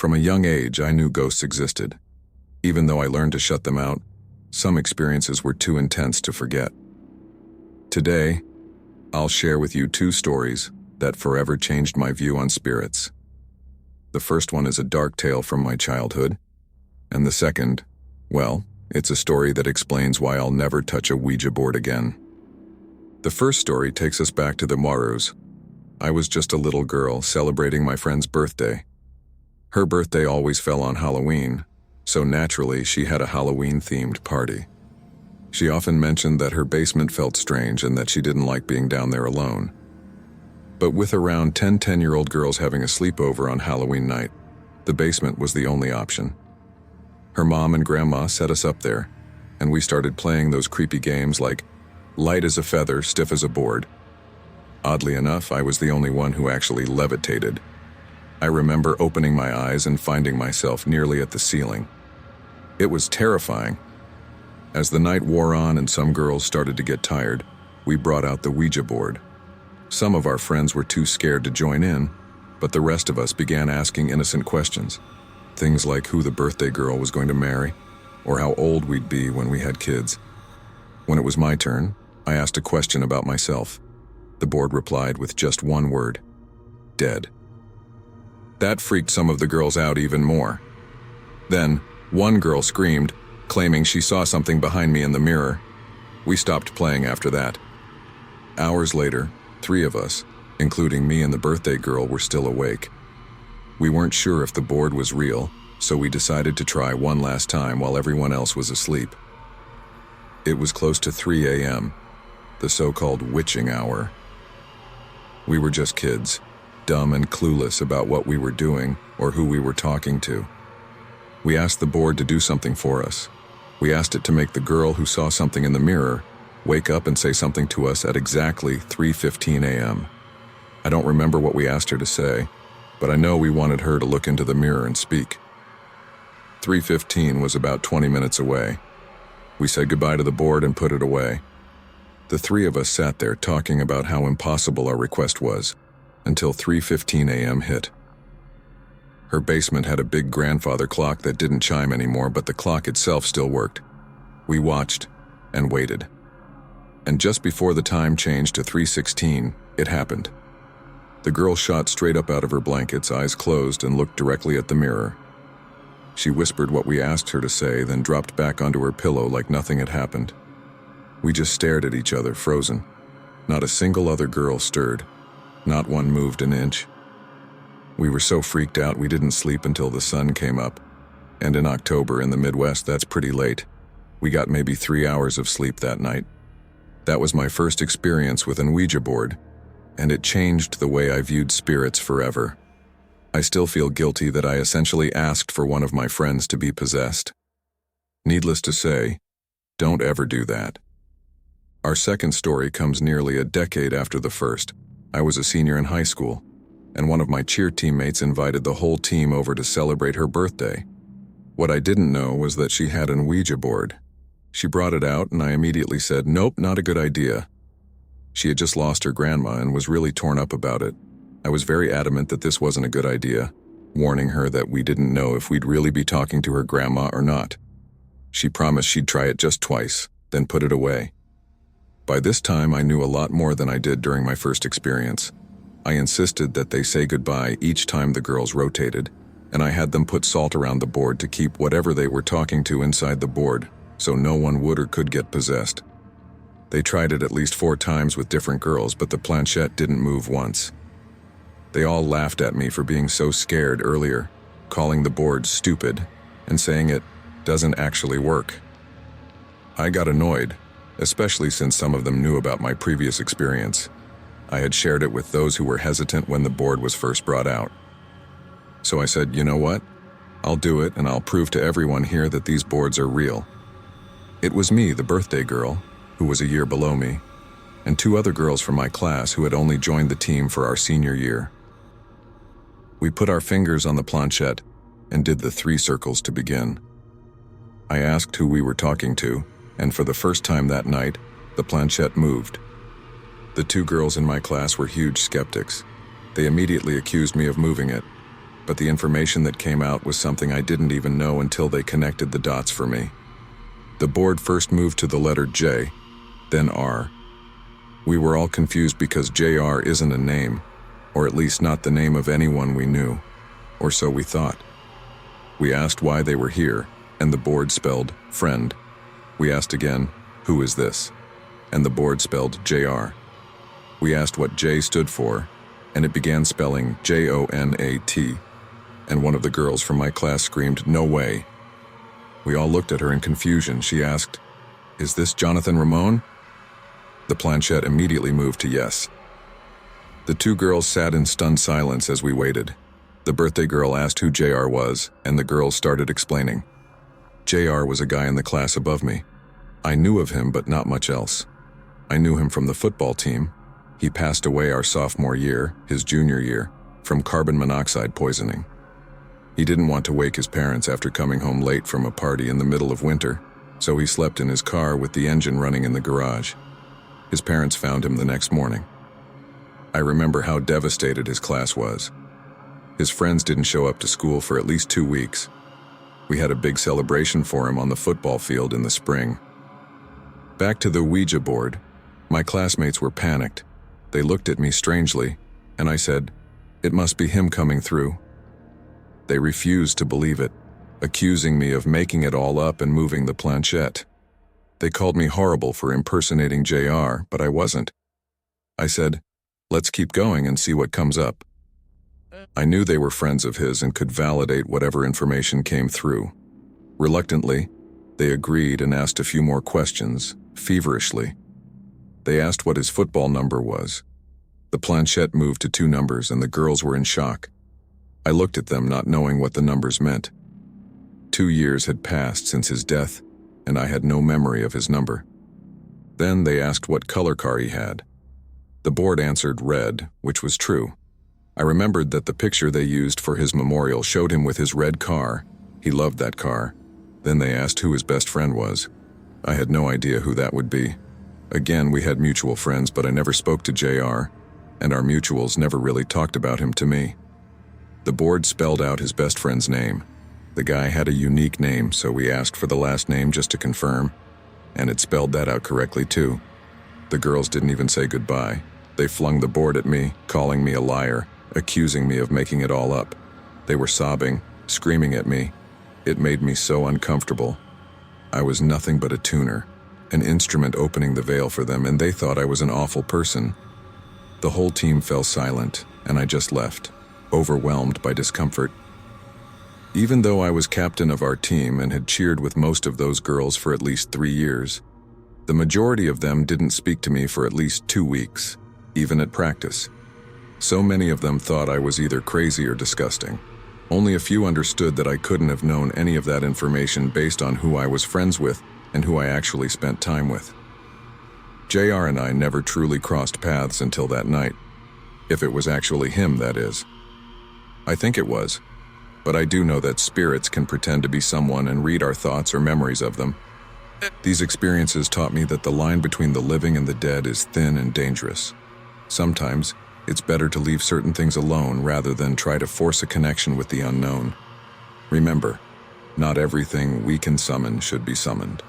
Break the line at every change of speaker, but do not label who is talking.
From a young age, I knew ghosts existed. Even though I learned to shut them out, some experiences were too intense to forget. Today, I'll share with you two stories that forever changed my view on spirits. The first one is a dark tale from my childhood, and the second, well, it's a story that explains why I'll never touch a Ouija board again. The first story takes us back to the Moros. I was just a little girl celebrating my friend's birthday. Her birthday always fell on Halloween, so naturally she had a Halloween-themed party. She often mentioned that her basement felt strange and that she didn't like being down there alone. But with around 10 10-year-old girls having a sleepover on Halloween night, the basement was the only option. Her mom and grandma set us up there, and we started playing those creepy games like light as a feather, stiff as a board. Oddly enough, I was the only one who actually levitated. I remember opening my eyes and finding myself nearly at the ceiling. It was terrifying. As the night wore on and some girls started to get tired, we brought out the Ouija board. Some of our friends were too scared to join in, but the rest of us began asking innocent questions. Things like who the birthday girl was going to marry, or how old we'd be when we had kids. When it was my turn, I asked a question about myself. The board replied with just one word: dead. That freaked some of the girls out even more. Then, one girl screamed, claiming she saw something behind me in the mirror. We stopped playing after that. Hours later, 3 of us, including me and the birthday girl, were still awake. We weren't sure if the board was real, so we decided to try one last time while everyone else was asleep. It was close to 3 a.m., the so-called witching hour. We were just kids, dumb and clueless about what we were doing or who we were talking to. We asked the board to do something for us. We asked it to make the girl who saw something in the mirror wake up and say something to us at exactly 3:15 a.m. I don't remember what we asked her to say, but I know we wanted her to look into the mirror and speak. 3:15 was about 20 minutes away. We said goodbye to the board and put it away. The 3 of us sat there talking about how impossible our request was, until 3:15 a.m. hit. Her basement had a big grandfather clock that didn't chime anymore, but the clock itself still worked. We watched and waited. And just before the time changed to 3:16, it happened. The girl shot straight up out of her blankets, eyes closed, and looked directly at the mirror. She whispered what we asked her to say, then dropped back onto her pillow like nothing had happened. We just stared at each other, frozen. Not a single other girl stirred. Not one moved an inch. We were so freaked out we didn't sleep until the sun came up. And in October in the Midwest, that's pretty late. We got maybe 3 hours of sleep that night. That was my first experience with an Ouija board, and it changed the way I viewed spirits forever. I still feel guilty that I essentially asked for one of my friends to be possessed. Needless to say, don't ever do that. Our second story comes nearly a decade after the first. I was a senior in high school, and one of my cheer teammates invited the whole team over to celebrate her birthday. What I didn't know was that she had an Ouija board. She brought it out, and I immediately said, "Nope, not a good idea." She had just lost her grandma and was really torn up about it. I was very adamant that this wasn't a good idea, warning her that we didn't know if we'd really be talking to her grandma or not. She promised she'd try it just twice, then put it away. By this time, I knew a lot more than I did during my first experience. I insisted that they say goodbye each time the girls rotated, and I had them put salt around the board to keep whatever they were talking to inside the board, so no one would or could get possessed. They tried it at least 4 times with different girls, but the planchette didn't move once. They all laughed at me for being so scared earlier, calling the board stupid and saying it doesn't actually work. I got annoyed, especially since some of them knew about my previous experience. I had shared it with those who were hesitant when the board was first brought out. So I said, you know what? I'll do it, and I'll prove to everyone here that these boards are real. It was me, the birthday girl, who was a year below me, and 2 other girls from my class who had only joined the team for our senior year. We put our fingers on the planchette and did the 3 circles to begin. I asked who we were talking to, and for the first time that night, the planchette moved. The 2 girls in my class were huge skeptics. They immediately accused me of moving it, but the information that came out was something I didn't even know until they connected the dots for me. The board first moved to the letter J, then R. We were all confused because JR isn't a name, or at least not the name of anyone we knew, or so we thought. We asked why they were here, and the board spelled friend. We asked again, who is this? And the board spelled JR. We asked what J stood for, and it began spelling JONAT, and one of the girls from my class screamed, "No way." We all looked at her in confusion. She asked, "Is this Jonathan Ramon?" The planchette immediately moved to yes. The two girls sat in stunned silence as we waited. The birthday girl asked who JR was, and the girls started explaining. JR was a guy in the class above me. I knew of him, but not much else. I knew him from the football team. He passed away our sophomore year, his junior year, from carbon monoxide poisoning. He didn't want to wake his parents after coming home late from a party in the middle of winter, so he slept in his car with the engine running in the garage. His parents found him the next morning. I remember how devastated his class was. His friends didn't show up to school for at least 2 weeks. We had a big celebration for him on the football field in the spring. Back to the Ouija board. My classmates were panicked. They looked at me strangely, and I said, "It must be him coming through." They refused to believe it, accusing me of making it all up and moving the planchette. They called me horrible for impersonating JR, but I wasn't. I said, "Let's keep going and see what comes up." I knew they were friends of his and could validate whatever information came through. Reluctantly, they agreed and asked a few more questions, feverishly. They asked what his football number was. The planchette moved to 2 numbers and the girls were in shock. I looked at them not knowing what the numbers meant. 2 years had passed since his death, and I had no memory of his number. Then they asked what color car he had. The board answered red, which was true. I remembered that the picture they used for his memorial showed him with his red car. He loved that car. Then they asked who his best friend was. I had no idea who that would be. Again, we had mutual friends, but I never spoke to JR, and our mutuals never really talked about him to me. The board spelled out his best friend's name. The guy had a unique name, so we asked for the last name just to confirm, and it spelled that out correctly too. The girls didn't even say goodbye. They flung the board at me, calling me a liar, accusing me of making it all up. They were sobbing, screaming at me. It made me so uncomfortable. I was nothing but a tuner, an instrument opening the veil for them, and they thought I was an awful person. The whole team fell silent, and I just left, overwhelmed by discomfort. Even though I was captain of our team and had cheered with most of those girls for at least 3 years, the majority of them didn't speak to me for at least 2 weeks, even at practice. So many of them thought I was either crazy or disgusting. Only a few understood that I couldn't have known any of that information based on who I was friends with and who I actually spent time with. JR and I never truly crossed paths until that night. If it was actually him, that is. I think it was. But I do know that spirits can pretend to be someone and read our thoughts or memories of them. These experiences taught me that the line between the living and the dead is thin and dangerous. Sometimes, it's better to leave certain things alone rather than try to force a connection with the unknown. Remember, not everything we can summon should be summoned.